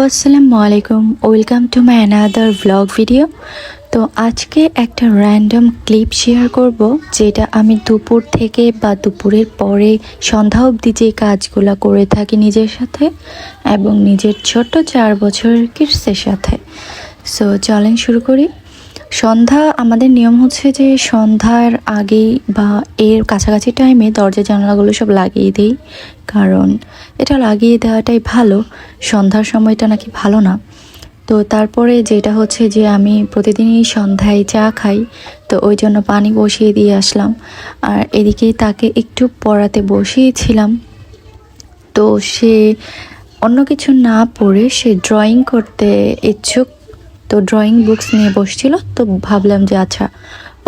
আসসালামু আলাইকুম, welcome to my another vlog video. তো আজকে একটা র্যান্ডম ক্লিপ শেয়ার করব, যেটা আমি দুপুর থেকে বা দুপুরের পরে সন্ধ্যা অবধি যে কাজগুলো করে থাকি নিজের সাথে এবং নিজের ছোট্ট 4 বছরের কিডসের সাথে। সো চলেন শুরু করি। সন্ধ্যা আমাদের নিয়ম হচ্ছে যে সন্ধ্যার আগেই বা এর কাছাকাছি টাইমে দরজা জানালাগুলো সব লাগিয়ে দিই, কারণ এটা লাগিয়ে দেওয়াটাই ভালো। সন্ধ্যার সময়টা নাকি ভালো না। তো তারপরে যেটা হচ্ছে যে আমি প্রতিদিনই সন্ধ্যায় চা খাই, তো ওই জন্য পানি বসিয়ে দিয়ে আসলাম। আর এদিকে তাকে একটু পড়াতে বসিয়েছিলাম। তো সে অন্য কিছু না পড়ে সে ড্রয়িং করতে ইচ্ছুক। তো ড্রয়িং বুকস নিয়ে বসছিল, তো ভাবলাম যে আচ্ছা,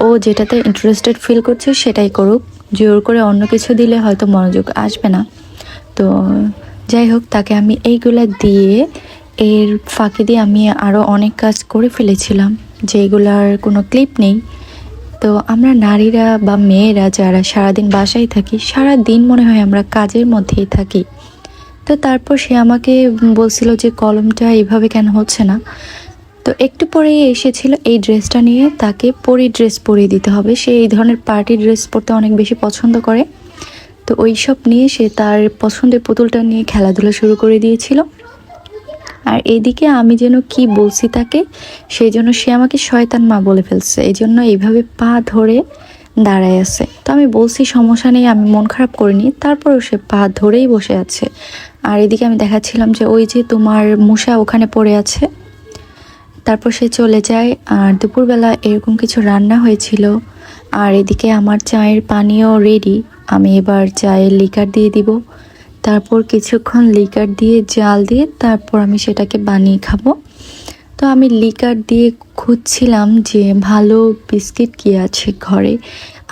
ও যেটাতে ইন্টারেস্টেড ফিল করছে সেটাই করুক, জোর করে অন্য কিছু দিলে হয়তো মনোযোগ আসবে না। তো যাই হোক, তাকে আমি এইগুলা দিয়ে এর ফাঁকে দিয়ে আমি আরও অনেক কাজ করে ফেলেছিলাম, যেগুলার কোনো ক্লিপ নেই। তো আমরা নারীরা বা মেয়েরা যারা সারাদিন বাসায় থাকি, সারা দিন মনে হয় আমরা কাজের মধ্যেই থাকি। তো তারপর সে আমাকে বলছিল যে কলমটা এইভাবে কেন হচ্ছে না। তো একটু পরেই এসেছিল এই ড্রেসটা নিয়ে, তাকে পরি ড্রেস পরিয়ে দিতে হবে। সে এই ধরনের পার্টি ড্রেস পরতে অনেক বেশি পছন্দ করে। তো ওই সব নিয়ে সে তার পছন্দের পুতুলটা নিয়ে খেলাধুলা শুরু করে দিয়েছিল। আর এদিকে আমি যেন কি বলছি তাকে, সেই জন্য সে আমাকে শয়তান মা বলে ফেলছে। এই জন্য এইভাবে পা ধরে দাঁড়ায় আছে। তো আমি বলছি সমস্যা নেই, আমি মন খারাপ করিনি, তারপরেও সে পা ধরেই বসে আছে। আর এদিকে আমি দেখাচ্ছিলাম যে ওই যে তোমার মূষা ওখানে পড়ে আছে। তারপর সে চলে যায়। আর দুপুরবেলা এরকম কিছু রান্না হয়েছিল। আর এদিকে আমার চায়ের পানিও রেডি। আমি এবার চায়ের লিকার দিয়ে দিব। তারপর কিছুক্ষণ লিকার দিয়ে জাল দিয়ে তারপর আমি সেটাকে বানিয়ে খাবো। তো আমি লিকার দিয়ে খুঁজছিলাম যে ভালো বিস্কিট কী আছে ঘরে।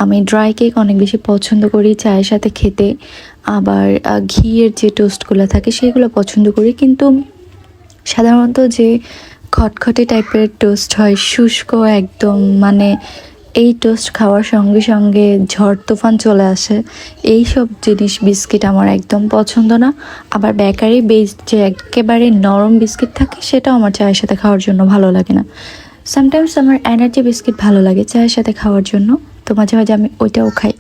আমি ড্রাই কেক অনেক বেশি পছন্দ করি চায়ের সাথে খেতে। আবার ঘিয়ের যে টোস্টগুলো থাকে সেগুলো পছন্দ করি, কিন্তু সাধারণত যে খটখটে টাইপের টোস্ট হয়, শুষ্ক একদম, মানে এই টোস্ট খাওয়ার সঙ্গে সঙ্গে ঝড় তুফান চলে আসে, এই সব জিনিস বিস্কিট আমার একদম পছন্দ না। আবার বেকারি বেস যে একেবারে নরম বিস্কিট থাকে সেটাও আমার চায়ের সাথে খাওয়ার জন্য ভালো লাগে না। সামটাইমস আমার এনার্জি বিস্কিট ভালো লাগে চায়ের সাথে খাওয়ার জন্য, তো মাঝে মাঝে আমি ওইটাও খাই।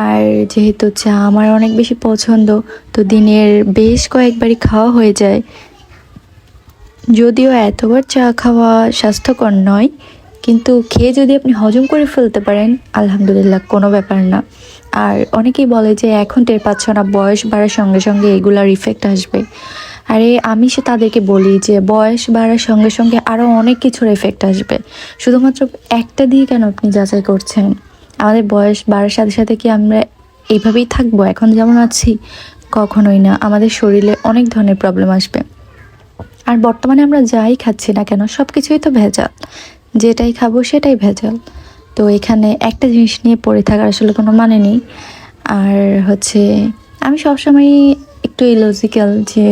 আর যেহেতু চা আমার অনেক বেশি পছন্দ, তো দিনের বেশ কয়েকবারই খাওয়া হয়ে যায়। যদিও এতবার চা খাওয়া স্বাস্থ্যকর নয়, কিন্তু খেয়ে যদি আপনি হজম করে ফেলতে পারেন আলহামদুলিল্লাহ, কোনো ব্যাপার না। আর অনেকেই বলে যে এখন টের পাচ্ছ না, বয়স বাড়ার সঙ্গে সঙ্গে এগুলার ইফেক্ট আসবে। আরে আমি তাদেরকে বলি যে বয়স বাড়ার সঙ্গে সঙ্গে আরও অনেক কিছুর এফেক্ট আসবে। শুধুমাত্র একটা দিয়ে কেন আপনি যাচাই করছেন? আমাদের বয়স বাড়ার সাথে সাথে কি আমরা এইভাবেই থাকবো এখন যেমন আছি? কখনোই না। আমাদের শরীরে অনেক ধরনের প্রবলেম আসবে। আর বর্তমানে আমরা যাই খাচ্ছি না কেন সব কিছুই তো ভেজাল, যেটাই খাবো সেটাই ভেজাল। তো এখানে একটা জিনিস নিয়ে পড়ে থাকার আসলে কোনো মানে নেই। আর হচ্ছে আমি সবসময়ই একটু ইলজিক্যাল, যে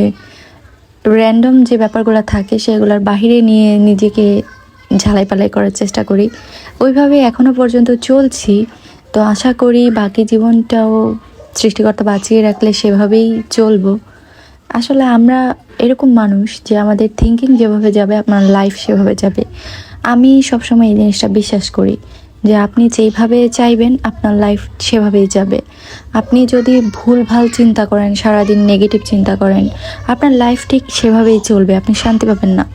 র্যান্ডম যে ব্যাপারগুলো থাকে সেগুলোর বাহিরে নিয়ে নিজেকে ঝালাই পালাই করার চেষ্টা করি। ওইভাবে এখনও পর্যন্ত চলছি। তো আশা করি বাকি জীবনটাও সৃষ্টিকর্তা বাঁচিয়ে রাখলে সেভাবেই চলবো। আসলে আমরা এরকম মানুষ যে আমাদের থিঙ্কিং যেভাবে যাবে আপনার লাইফ সেভাবে যাবে। আমি সবসময় এই জিনিসটা বিশ্বাস করি যে আপনি যেইভাবে চাইবেন আপনার লাইফ সেভাবেই যাবে। আপনি যদি ভুলভাল চিন্তা করেন, সারাদিন নেগেটিভ চিন্তা করেন, আপনার লাইফ ঠিক সেভাবেই চলবে, আপনি শান্তি পাবেন না।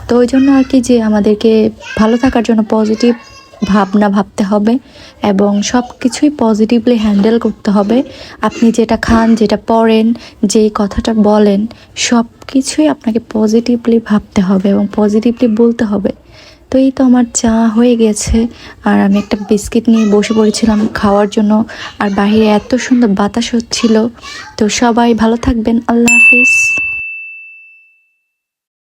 তো ওই জন্য আর কি, যে আমাদেরকে ভালো থাকার জন্য পজিটিভ ভাবনা ভাবতে হবে এবং সব কিছুই পজিটিভলি হ্যান্ডেল করতে হবে। আপনি যেটা খান, যেটা পড়েন, যেই কথাটা বলেন, সব কিছুই আপনাকে পজিটিভলি ভাবতে হবে এবং পজিটিভলি বলতে হবে। তো এই তো আমার চা হয়ে গেছে, আর আমি একটা বিস্কিট নিয়ে বসে পড়েছিলাম খাওয়ার জন্য। আর বাইরে এত সুন্দর বাতাস হচ্ছিল। তো সবাই ভালো থাকবেন। আল্লাহ।